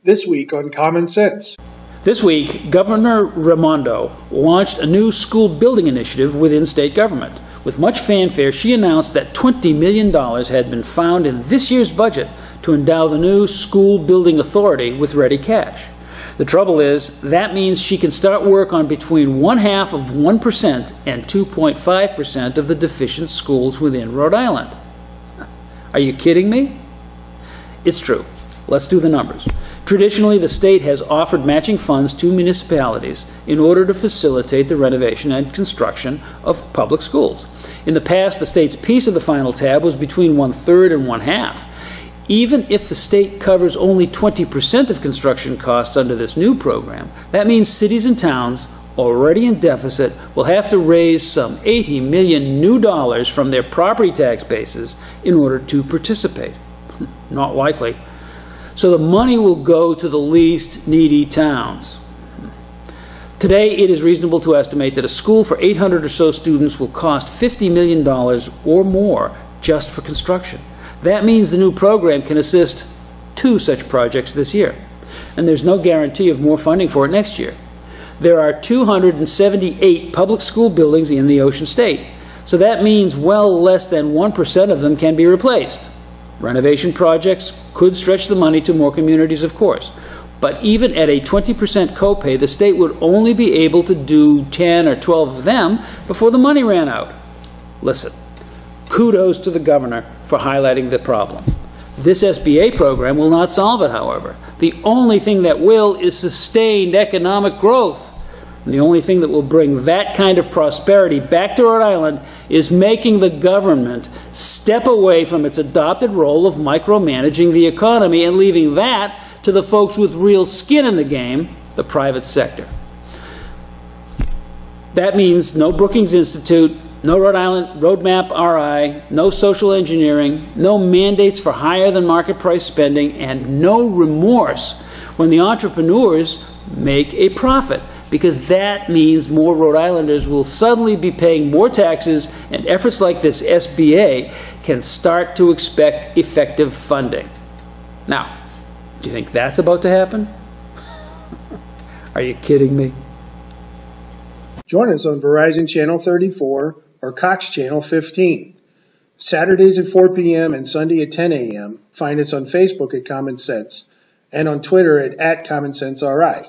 This week on Common Sense. This week, Governor Raimondo launched a new school building initiative within state government. With much fanfare, she announced that $20 million had been found in this year's budget to endow the new school building authority with ready cash. The trouble is, that means she can start work on between 0.5% and 2.5% of the deficient schools within Rhode Island. Are you kidding me? It's true. Let's do the numbers. Traditionally, the state has offered matching funds to municipalities in order to facilitate the renovation and construction of public schools. In the past, the state's piece of the final tab was between 1/3 and 1/2. Even if the state covers only 20% of construction costs under this new program, that means cities and towns already in deficit will have to raise some $80 million new dollars from their property tax bases in order to participate. Not likely. So the money will go to the least needy towns. Today, it is reasonable to estimate that a school for 800 or so students will cost $50 million or more just for construction. That means the new program can assist 2 such projects this year, and there's no guarantee of more funding for it next year. There are 278 public school buildings in the Ocean State, so that means well less than 1% of them can be replaced. Renovation projects could stretch the money to more communities, of course, but even at a 20% copay, the state would only be able to do 10 or 12 of them before the money ran out. Listen, kudos to the governor for highlighting the problem. This SBA program will not solve it, however. The only thing that will is sustained economic growth. And the only thing that will bring that kind of prosperity back to Rhode Island is making the government step away from its adopted role of micromanaging the economy and leaving that to the folks with real skin in the game, the private sector. That means no Brookings Institute, no Rhode Island Roadmap RI, no social engineering, no mandates for higher than market price spending, and no remorse when the entrepreneurs make a profit, because that means more Rhode Islanders will suddenly be paying more taxes, and efforts like this SBA can start to expect effective funding. Now, do you think that's about to happen? Are you kidding me? Join us on Verizon Channel 34 or Cox Channel 15. Saturdays at 4 p.m. and Sunday at 10 a.m. Find us on Facebook at Common Sense and on Twitter at CommonSenseRI.